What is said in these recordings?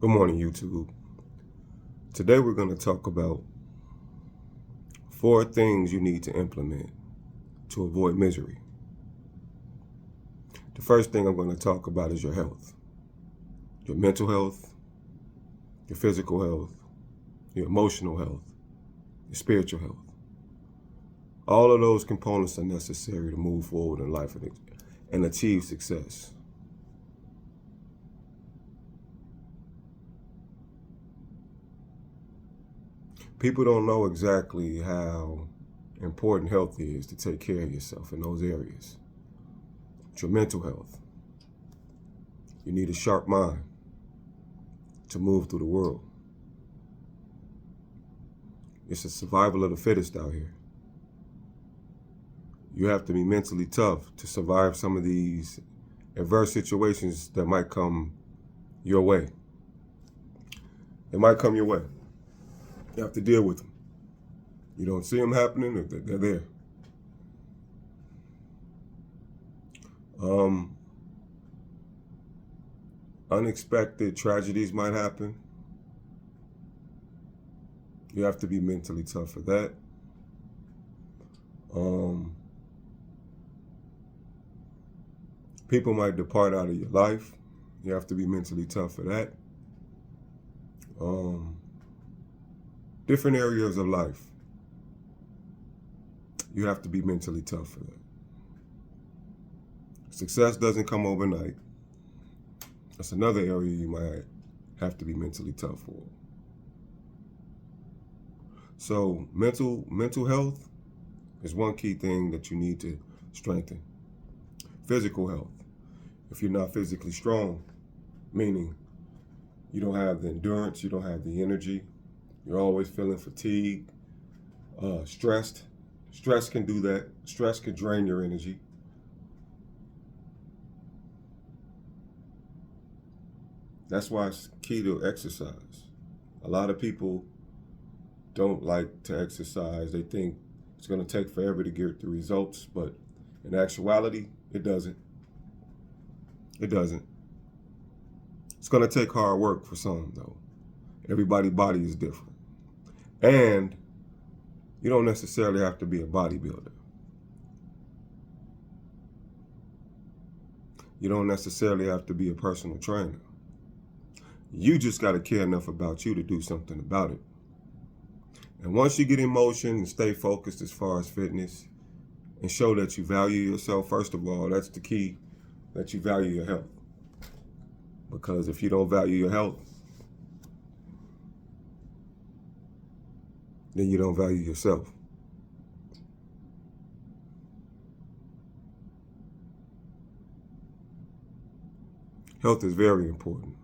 Good morning, YouTube. Today we're going to talk about 4 things you need to implement to avoid misery. The first thing I'm going to talk about is your health. Your mental health, your physical health, your emotional health, your spiritual health. All of those components are necessary to move forward in life and achieve success. People don't know exactly how important health is to take care of yourself in those areas. It's your mental health. You need a sharp mind to move through the world. It's a survival of the fittest out here. You have to be mentally tough to survive some of these adverse situations that might come your way. It might come your way. You have to deal with them. You don't see them happening, they're there. Unexpected tragedies might happen. You have to be mentally tough for that. People might depart out of your life. You have to be mentally tough for that. Different areas of life. You have to be mentally tough for that. Success doesn't come overnight. That's another area you might have to be mentally tough for. So mental health is one key thing that you need to strengthen. Physical health. If you're not physically strong, meaning you don't have the endurance, you don't have the energy, you're always feeling fatigued, stressed. Stress can do that. Stress can drain your energy. That's why it's key to exercise. A lot of people don't like to exercise. They think it's going to take forever to get the results, but in actuality, it doesn't. It doesn't. It's going to take hard work for some, though. Everybody's body is different. And you don't necessarily have to be a bodybuilder. You don't necessarily have to be a personal trainer. You just got to care enough about you to do something about it. And once you get in motion and stay focused as far as fitness and show that you value yourself, first of all, that's the key, that you value your health. Because if you don't value your health, then you don't value yourself. Health is very important.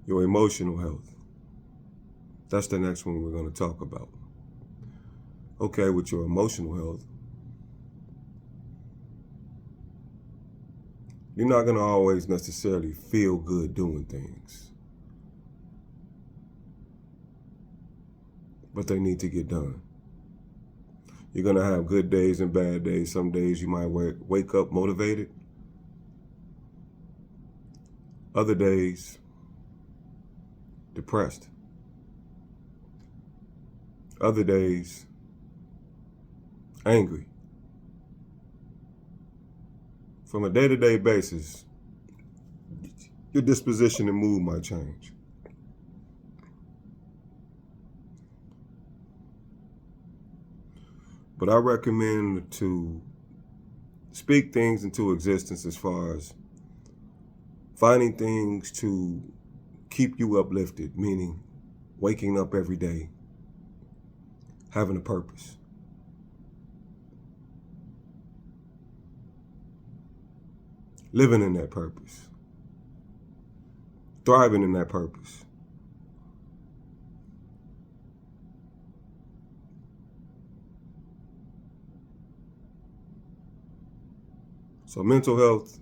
Your emotional health. That's the next one we're going to talk about. Okay, with your emotional health, you're not going to always necessarily feel good doing things. But they need to get done. You're going to have good days and bad days. Some days you might wake up motivated. Other days, depressed. Other days, angry. From a day-to-day basis, your disposition and mood might change. But I recommend to speak things into existence as far as finding things to keep you uplifted, meaning waking up every day, having a purpose. Living in that purpose. Thriving in that purpose. So mental health,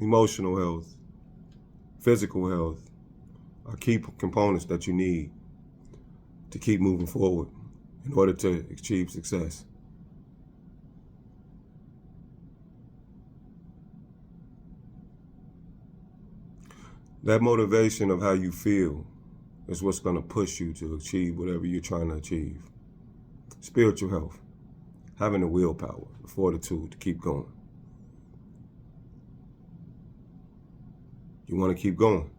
emotional health, physical health are key components that you need to keep moving forward in order to achieve success. That motivation of how you feel is what's going to push you to achieve whatever you're trying to achieve. Spiritual health, having the willpower, the fortitude to keep going. You want to keep going.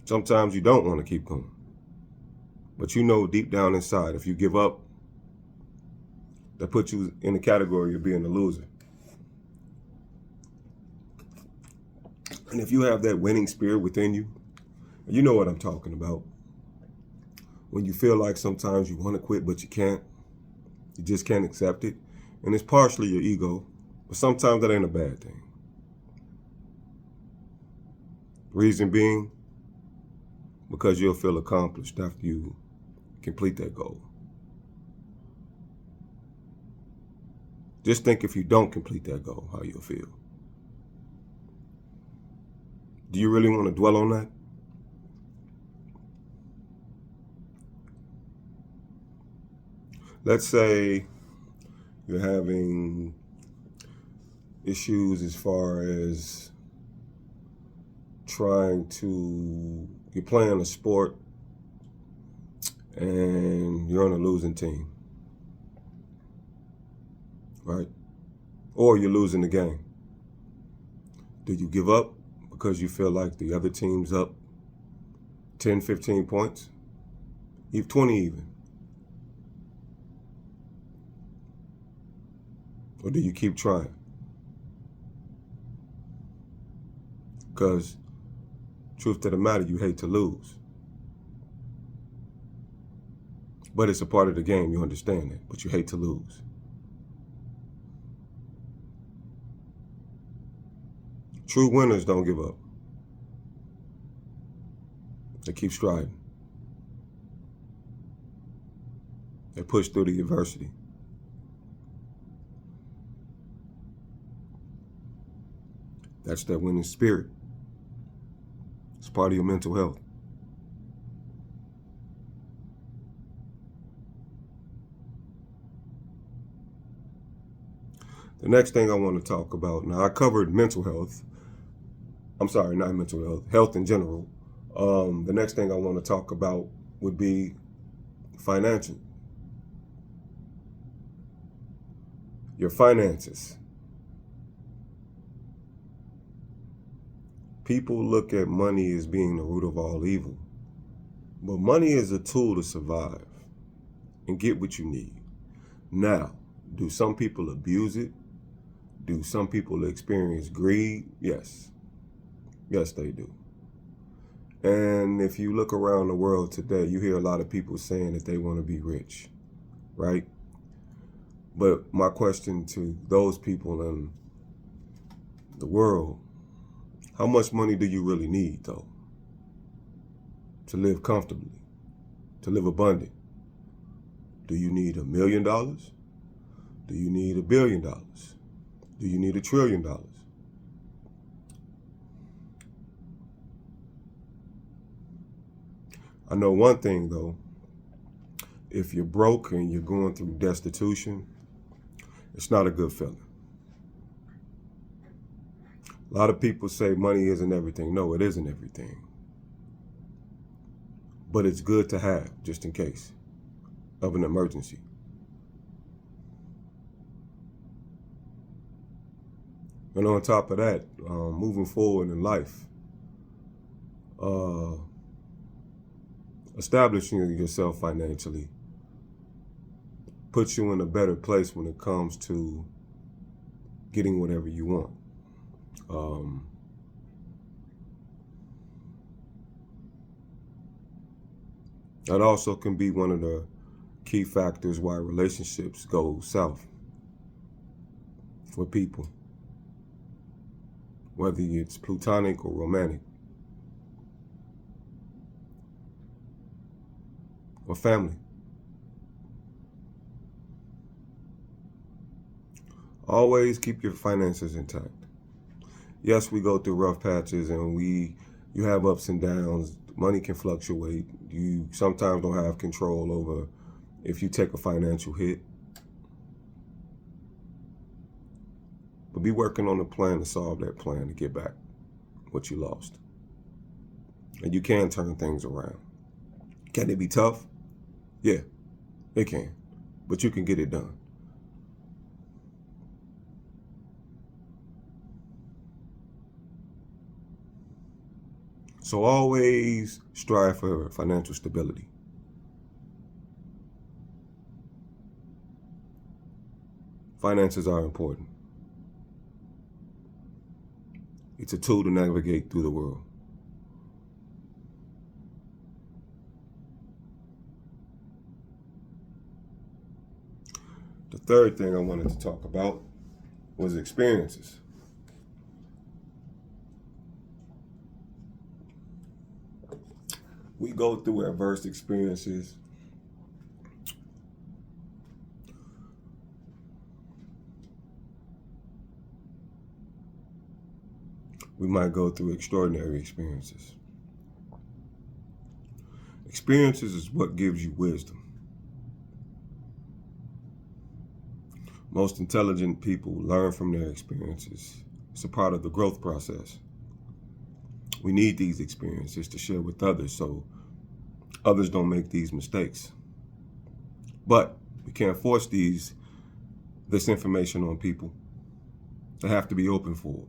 Sometimes you don't want to keep going. But you know deep down inside, if you give up, that puts you in the category of being a loser. And if you have that winning spirit within you, you know what I'm talking about. When you feel like sometimes you want to quit, but you can't. You just can't accept it. And it's partially your ego, but sometimes that ain't a bad thing. Reason being, because you'll feel accomplished after you complete that goal. Just think if you don't complete that goal, how you'll feel. Do you really want to dwell on that? Let's say you're having issues as far as you're playing a sport and you're on a losing team, right? Or you're losing the game. Do you give up because you feel like the other team's up 10, 15 points? 20 even. Or do you keep trying? Because truth to the matter, you hate to lose. But it's a part of the game, you understand that, but you hate to lose. True winners don't give up. They keep striving. They push through the adversity. That's that winning spirit. It's part of your mental health. The next thing I want to talk about, now I covered mental health. I'm sorry, not mental health, health in general. The next thing I want to talk about would be financial. Your finances. People look at money as being the root of all evil. But money is a tool to survive and get what you need. Now, do some people abuse it? Do some people experience greed? Yes. Yes, they do. And if you look around the world today, you hear a lot of people saying that they want to be rich, right? But my question to those people in the world, how much money do you really need, though, to live comfortably, to live abundant? Do you need $1 million? Do you need $1 billion? Do you need $1 trillion? I know one thing, though. If you're broke and you're going through destitution, it's not a good feeling. A lot of people say money isn't everything. No, it isn't everything. But it's good to have, just in case of an emergency. And on top of that, moving forward in life, establishing yourself financially puts you in a better place when it comes to getting whatever you want. That also can be one of the key factors why relationships go south with people, whether it's platonic or romantic, or family. Always keep your finances intact. Yes, we go through rough patches and you have ups and downs. Money can fluctuate. You sometimes don't have control over if you take a financial hit. But be working on a plan to solve that plan to get back what you lost. And you can turn things around. Can it be tough? Yeah, it can. But you can get it done. So always strive for financial stability. Finances are important. It's a tool to navigate through the world. The third thing I wanted to talk about was experiences. We go through adverse experiences. We might go through extraordinary experiences. Experiences is what gives you wisdom. Most intelligent people learn from their experiences. It's a part of the growth process. We need these experiences to share with others so others don't make these mistakes. But we can't force this information on people. They have to be open for it.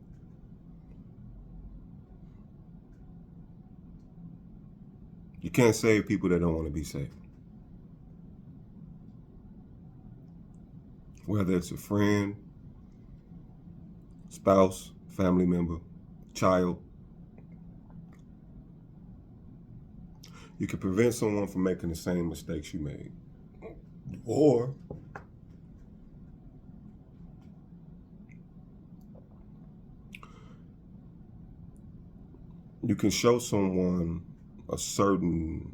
You can't save people that don't want to be saved. Whether it's a friend, spouse, family member, child. You can prevent someone from making the same mistakes you made. Or you can show someone a certain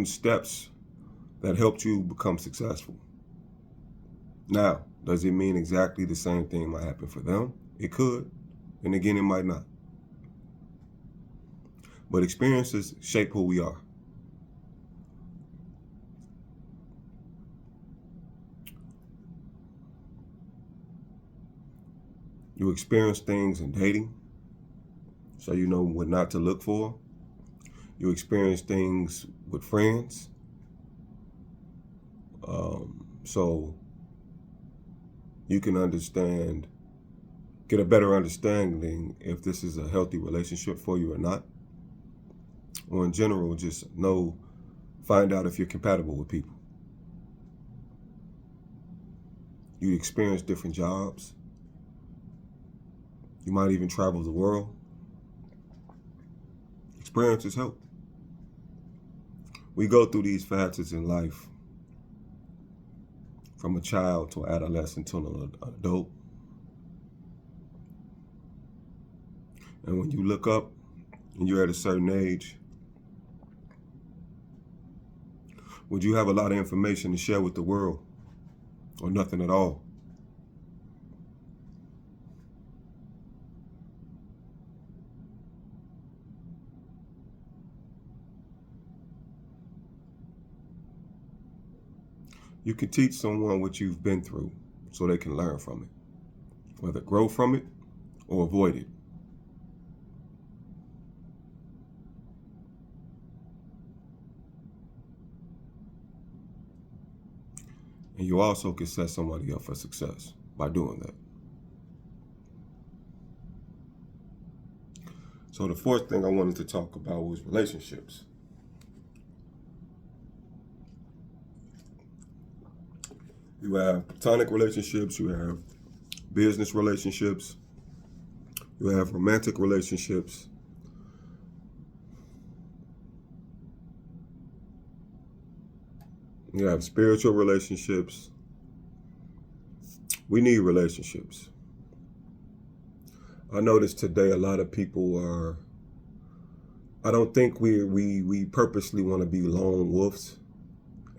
steps that helped you become successful. Now, does it mean exactly the same thing might happen for them? It could, and again, it might not. But experiences shape who we are. You experience things in dating, so you know what not to look for. You experience things with friends, so you can get a better understanding if this is a healthy relationship for you or not. Or in general, just find out if you're compatible with people. You experience different jobs. You might even travel the world. Experiences help. We go through these facets in life, from a child to an adolescent to an adult. And when you look up and you're at a certain age, would you have a lot of information to share with the world or nothing at all? You can teach someone what you've been through so they can learn from it, whether grow from it or avoid it. And you also can set somebody up for success by doing that. So the fourth thing I wanted to talk about was relationships. You have platonic relationships, you have business relationships, you have romantic relationships, you have spiritual relationships. We need relationships. I notice today a lot of people I don't think we purposely want to be lone wolves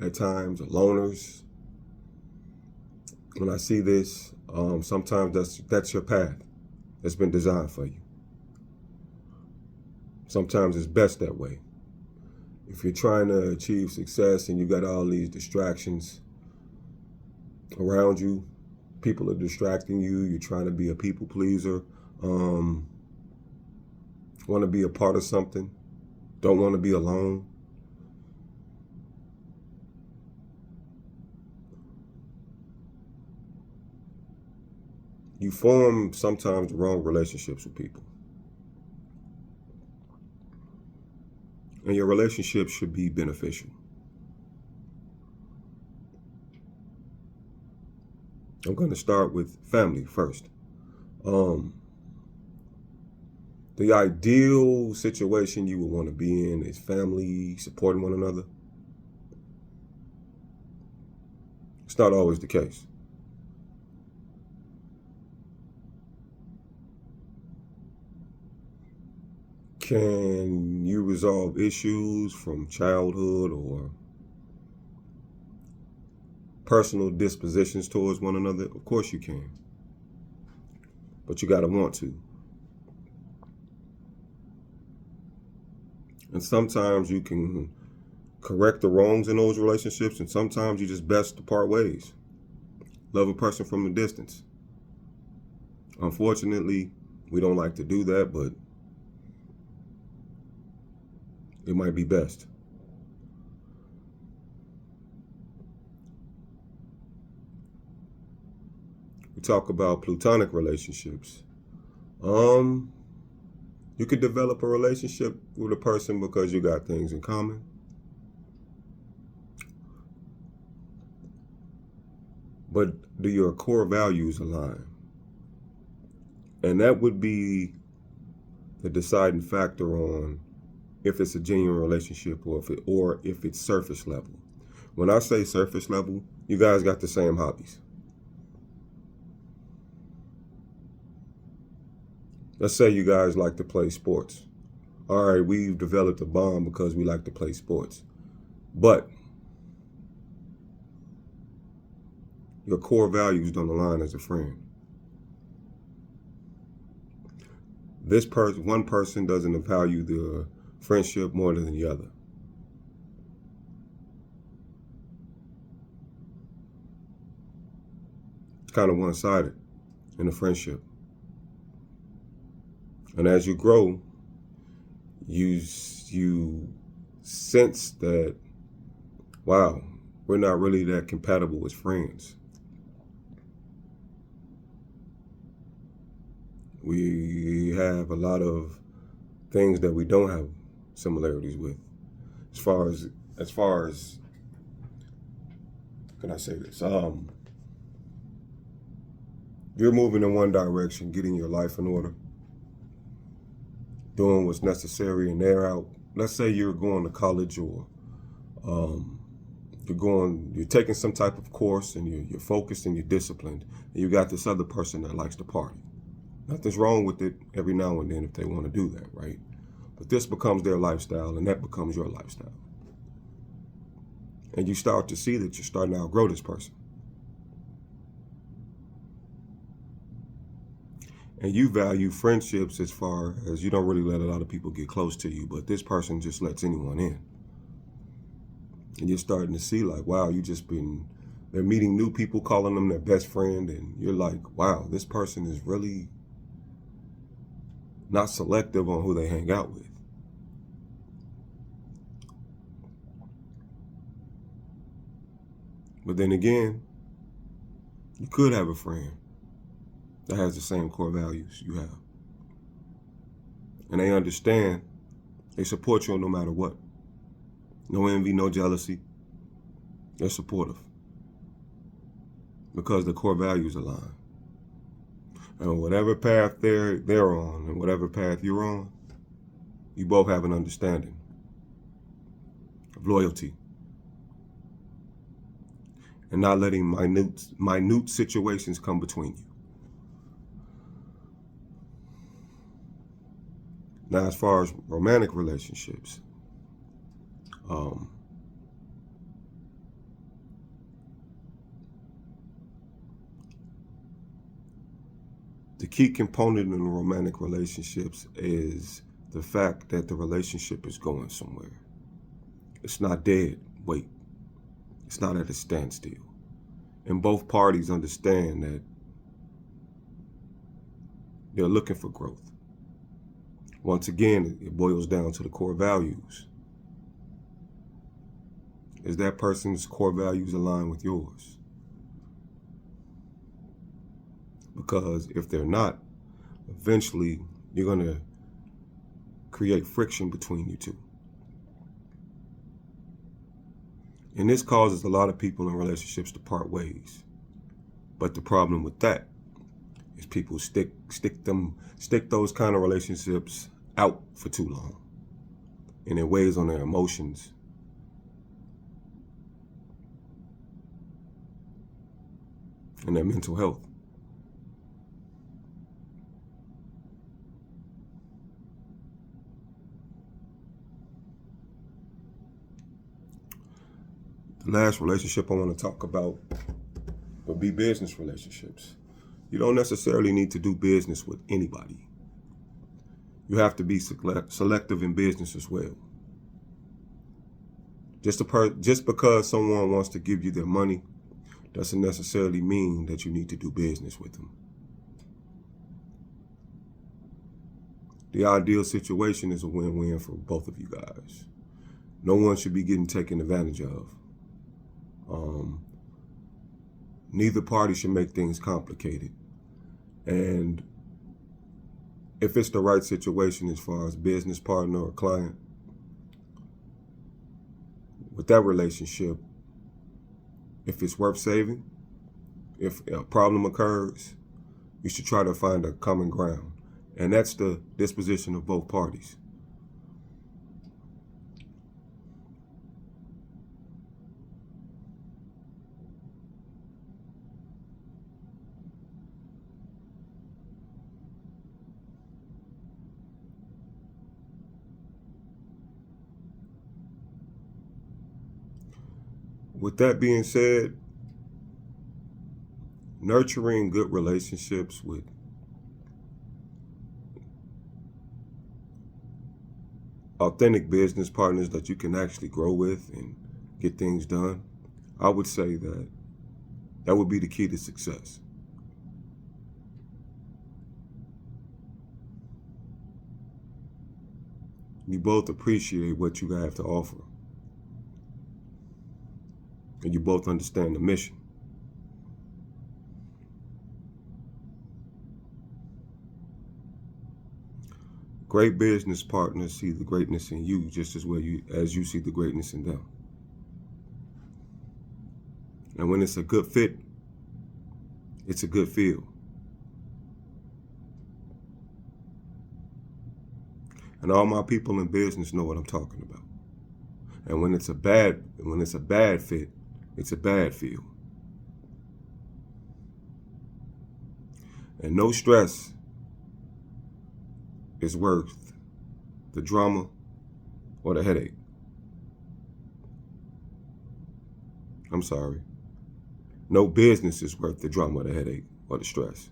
at times, or loners. When I see this, sometimes that's your path. It's been designed for you. Sometimes it's best that way. If you're trying to achieve success and you got all these distractions around you, People are distracting you. You're trying to be a people pleaser. Want to be a part of something. Don't want to be alone. You form sometimes the wrong relationships with people. And your relationship should be beneficial. I'm going to start with family first. The ideal situation you would want to be in is family supporting one another. It's not always the case. Can you resolve issues from childhood or personal dispositions towards one another? Of course you can. But you got to want to. And sometimes you can correct the wrongs in those relationships, and sometimes you just best to part ways. Love a person from a distance. Unfortunately, we don't like to do that, but it might be best. We talk about platonic relationships. You could develop a relationship with a person because you got things in common. But do your core values align? And that would be the deciding factor on if it's a genuine relationship or if it's surface level. When I say surface level, you guys got the same hobbies. Let's say you guys like to play sports. All right, we've developed a bond because we like to play sports. But your core values don't align as a friend. One person doesn't value the friendship more than the other. It's kind of one-sided in a friendship. And as you grow, you sense that, wow, we're not really that compatible as friends. We have a lot of things that we don't have similarities with. As far as can I say this? You're moving in one direction, getting your life in order, doing what's necessary, and they're out. Let's say you're going to college or you're taking some type of course and you're focused and you're disciplined, and you got this other person that likes to party. Nothing's wrong with it every now and then if they want to do that, right? But this becomes their lifestyle and that becomes your lifestyle. And you start to see that you're starting to outgrow this person. And you value friendships as far as you don't really let a lot of people get close to you, but this person just lets anyone in. And you're starting to see like, wow, they're meeting new people, calling them their best friend, and you're like, wow, this person is really not selective on who they hang out with. But then again, you could have a friend that has the same core values you have. And they understand, they support you no matter what. No envy, no jealousy. They're supportive. Because the core values align. And whatever path they're on and whatever path you're on, you both have an understanding of loyalty. And not letting minute situations come between you. Now, as far as romantic relationships, the key component in romantic relationships is the fact that the relationship is going somewhere. It's not dead weight. It's not at a standstill. And both parties understand that They're looking for growth. Once again, it boils down to the core values. Is that person's core values aligned with yours? Because if they're not, eventually you're going to create friction between you two. And this causes a lot of people in relationships to part ways. But the problem with that is people stick those kind of relationships out for too long. And it weighs on their emotions. And their mental health. The last relationship I want to talk about would be business relationships. You don't necessarily need to do business with anybody. You have to be selective in business as well. Just because someone wants to give you their money doesn't necessarily mean that you need to do business with them. The ideal situation is a win-win for both of you guys. No one should be getting taken advantage of. Neither party should make things complicated. And if it's the right situation as far as business partner or client, with that relationship, if it's worth saving, if a problem occurs, you should try to find a common ground. And that's the disposition of both parties. With that being said, nurturing good relationships with authentic business partners that you can actually grow with and get things done, I would say that would be the key to success. You both appreciate what you have to offer. And you both understand the mission. Great business partners see the greatness in you just as well as you see the greatness in them. And when it's a good fit, it's a good feel. And all my people in business know what I'm talking about. And when it's a bad fit, it's a bad feel. And no stress is worth the drama or the headache. I'm sorry. No business is worth the drama or the headache or the stress.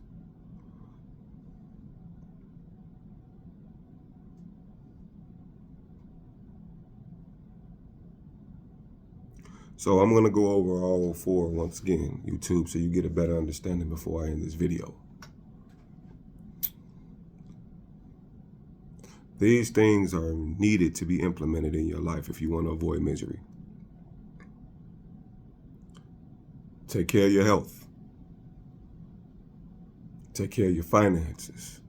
So I'm going to go over all four once again, YouTube, so you get a better understanding before I end this video. These things are needed to be implemented in your life if you want to avoid misery. Take care of your health. Take care of your finances.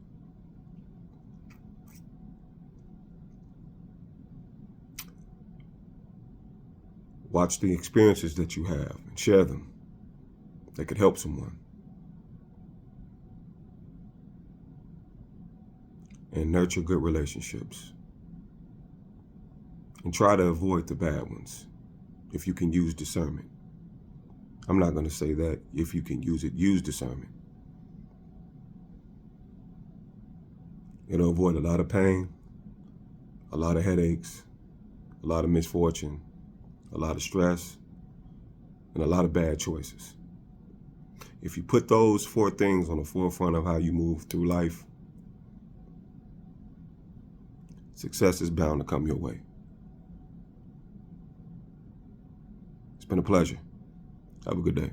Watch the experiences that you have and share them. They could help someone. And nurture good relationships. And try to avoid the bad ones if you can use discernment. I'm not going to say that. If you can use it, use discernment. It'll avoid a lot of pain, a lot of headaches, a lot of misfortune, a lot of stress, and a lot of bad choices. If you put those four things on the forefront of how you move through life, success is bound to come your way. It's been a pleasure. Have a good day.